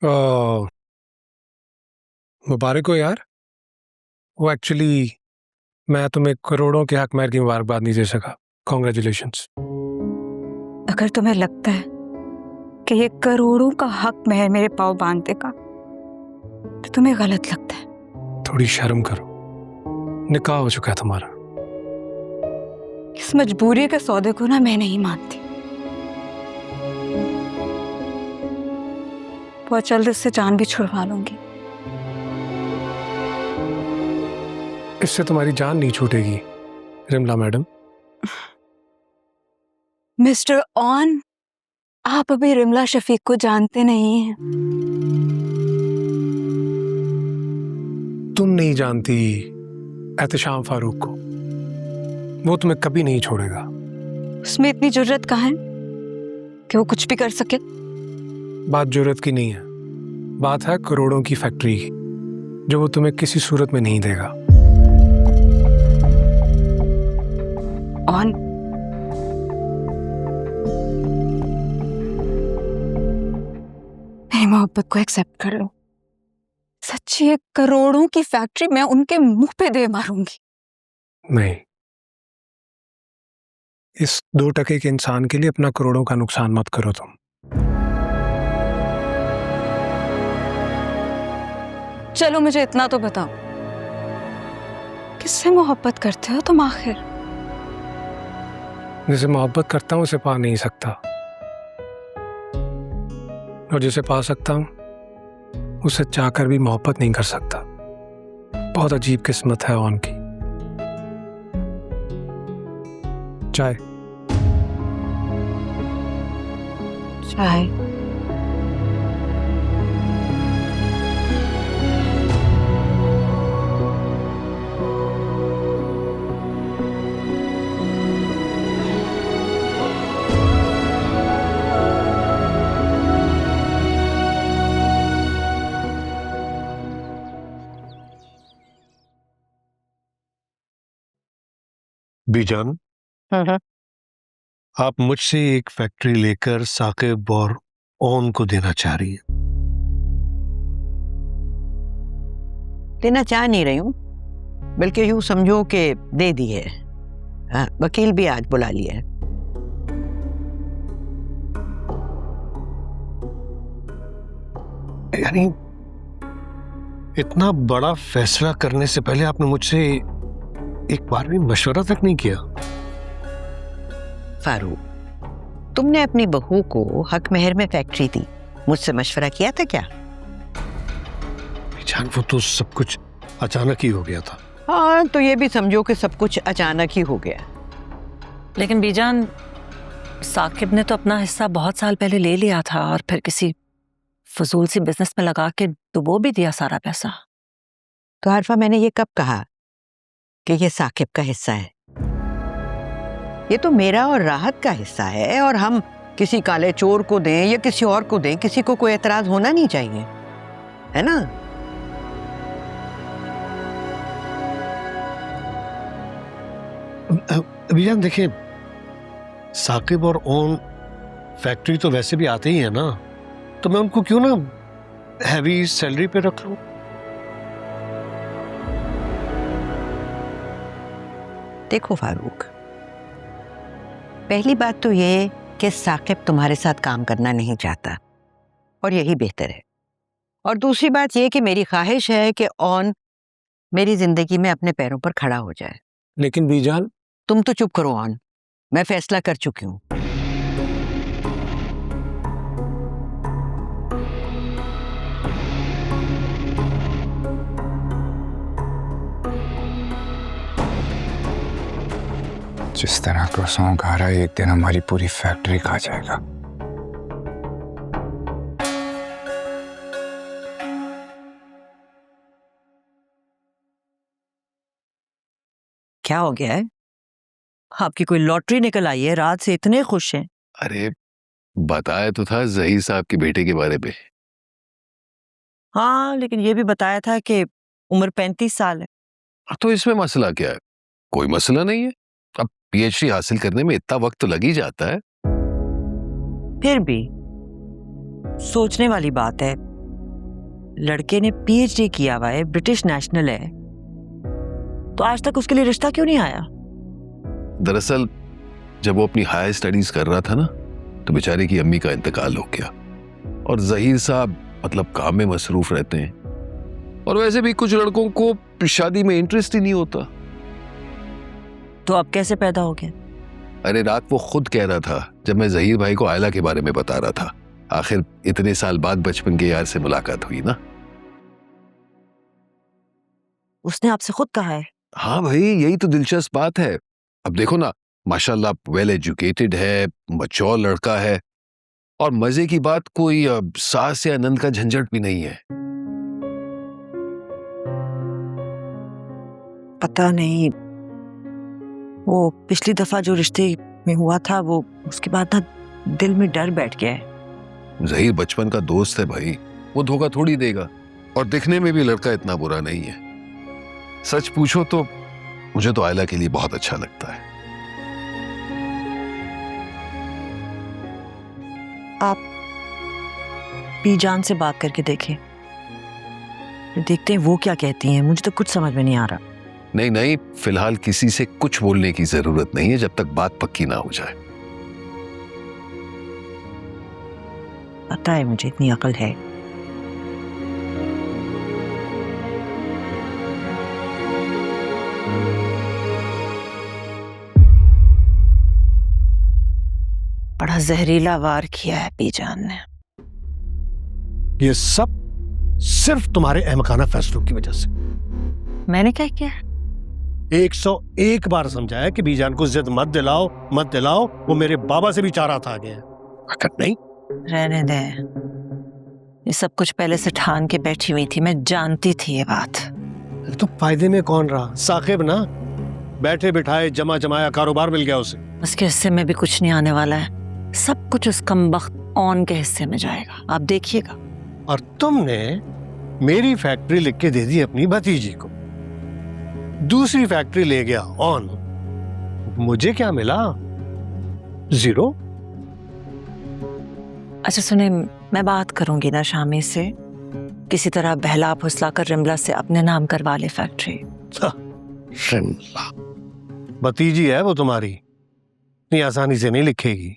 ओ, मुबारक हो यार। वो एक्चुअली मैं तुम्हें करोड़ों के हक महर की मुबारकबाद नहीं दे सका। कॉन्ग्रेचुलेशंस। अगर तुम्हें लगता है कि ये करोड़ों का हक महर मेरे पाँव बांध देगा तो तुम्हें गलत लगता है। थोड़ी शर्म करो, निकाह हो चुका है तुम्हारा। इस मजबूरी के सौदे को ना मैं नहीं मानती। बहुत जल्द इससे जान भी छुड़वा लूंगी। इससे तुम्हारी जान नहीं छूटेगी रिमला मैडम। मिस्टर ऑन, आप अभी रिमला शफीक को जानते नहीं हैं। तुम नहीं जानती एहतशाम फारूक को, वो तुम्हें कभी नहीं छोड़ेगा। उसमें इतनी जुर्रत कहाँ है कि वो कुछ भी कर सके? बात जरूरत की नहीं है, बात है करोड़ों की फैक्ट्री की, जो वो तुम्हें किसी सूरत में नहीं देगा। ऑन, मेरी मोहब्बत को एक्सेप्ट कर लो। सच्ची एक करोड़ों की फैक्ट्री मैं उनके मुंह पे दे मारूंगी। नहीं, इस 2 टके के इंसान के लिए अपना करोड़ों का नुकसान मत करो तुम। चलो मुझे इतना तो बताओ, किससे मोहब्बत करते हो तुम आखिर? जिसे मोहब्बत करता हूं उसे पा नहीं सकता, और जिसे पा सकता हूं उसे चाहकर भी मोहब्बत नहीं कर सकता। बहुत अजीब किस्मत है ऑन की। चाय। चाय? बीजान, आप मुझसे एक फैक्ट्री लेकर साकिब और ओन को देना चाह रही हैं। देना चाह नहीं रही हूं, बल्कि यूं समझो कि दे दी है। वकील भी आज बुला लिया है। यानी इतना बड़ा फैसला करने से पहले आपने मुझसे एक बार भी मशवरा तक नहीं किया। फारूक, तुमने अपनी बहू को हक महर में फैक्ट्री दी, मुझसे मशवरा किया था क्या? बीजान, वो तो सब कुछ अचानक ही हो गया था। हाँ, तो ये भी समझो कि सब कुछ अचानक ही हो गया। लेकिन बीजान, साकिब ने तो अपना हिस्सा बहुत साल पहले ले लिया था और फिर किसी फजूल सी बिजनेस में लगा के डुबो भी दिया सारा पैसा। तो आरफा, मैंने ये कब कहा कि ये साकिब का हिस्सा है? ये तो मेरा और राहत का हिस्सा है, और हम किसी काले चोर को दें या किसी और को दें, किसी को कोई एतराज होना नहीं चाहिए, है ना? बीजान देखिए, साकिब और ओन फैक्ट्री तो वैसे भी आते ही है ना, तो मैं उनको क्यों ना हैवी सैलरी पे रख लूं? देखो फारूक, पहली बात तो ये कि साकिब तुम्हारे साथ काम करना नहीं चाहता, और यही बेहतर है। और दूसरी बात ये कि मेरी ख्वाहिश है कि ऑन मेरी जिंदगी में अपने पैरों पर खड़ा हो जाए। लेकिन बीजान। तुम तो चुप करो ऑन, मैं फैसला कर चुकी हूं। जिस तरह क्रोसॉन खा रहा है, एक दिन हमारी पूरी फैक्ट्री खा जाएगा। क्या हो गया है? आपकी कोई लॉटरी निकल आई है? रात से इतने खुश हैं। अरे, बताया तो था जहीर साहब के बेटे के बारे में। हाँ, लेकिन ये भी बताया था कि उम्र 35 साल है। तो इसमें मसला क्या है? कोई मसला नहीं है। अब पीएचडी हासिल करने में इतना वक्त तो लग ही जाता है। फिर भी सोचने वाली बात है लड़के ने पीएचडी किया हुआ है, ब्रिटिश नेशनल है, तो आज तक उसके लिए रिश्ता क्यों नहीं आया? दरअसल जब वो अपनी हायर स्टडीज कर रहा था ना, तो बेचारे की अम्मी का इंतकाल हो गया और जहीर साहब मतलब काम में मसरूफ रहते हैं, और वैसे भी कुछ लड़कों को शादी में इंटरेस्ट ही नहीं होता। तो अब कैसे पैदा हो गया? अरे रात वो खुद कह रहा था जब मैं जहीर भाई को आयला के बारे में बता रहा था। आखिर इतने साल बाद बचपन के यार से मुलाकात हुई ना। उसने आपसे खुद कहा है? हाँ भाई, यही तो दिलचस्प बात है। अब देखो ना, माशाल्लाह वेल एजुकेटेड है, मैच्योर लड़का है, और मजे की बात कोई सास या नंद का झंझट भी नहीं है। पता नहीं, वो पिछली दफा जो रिश्ते में हुआ था, वो उसके बाद ना दिल में डर बैठ गया है। जहीर बचपन का दोस्त है भाई, वो धोखा थोड़ी देगा, और दिखने में भी लड़का इतना बुरा नहीं है। सच पूछो तो मुझे तो आयला के लिए बहुत अच्छा लगता है। आप बीजान से बात करके देखें, देखते हैं वो क्या कहती हैं। मुझे तो कुछ समझ में नहीं आ रहा। नहीं नहीं, फिलहाल किसी से कुछ बोलने की जरूरत नहीं है जब तक बात पक्की ना हो जाए। पता है मुझे, इतनी अकल है। बड़ा जहरीला वार किया है बीजान ने। ये सब सिर्फ तुम्हारे अहमकाना फैसलों की वजह से। मैंने क्या किया? 101 बार समझाया कि बीजान को जिद मत दिलाओ मत दिलाओ, वो मेरे बाबा से भी 4 हाथ आ गए हैं। अगर नहीं, रहने दे, ये सब कुछ पहले से ठान के बैठी हुई थी, मैं जानती थी ये बात। तो फायदे में कौन रहा? साकिब ना, बैठे बिठाए जमा जमाया कारोबार मिल गया उसे। उसके हिस्से में भी कुछ नहीं आने वाला है, सब कुछ उस कमबख्त ऑन के हिस्से में जाएगा, आप देखिएगा। और तुमने मेरी फैक्ट्री लिख के दे दी अपनी भतीजी को, दूसरी फैक्ट्री ले गया ऑन, मुझे क्या मिला? 0। अच्छा सुने, मैं बात करूंगी ना शामी से, किसी तरह बहला फुसला कर रिमला से अपने नाम करवा ले फैक्ट्री। शिमला भतीजी है वो तुम्हारी, इतनी आसानी से नहीं लिखेगी।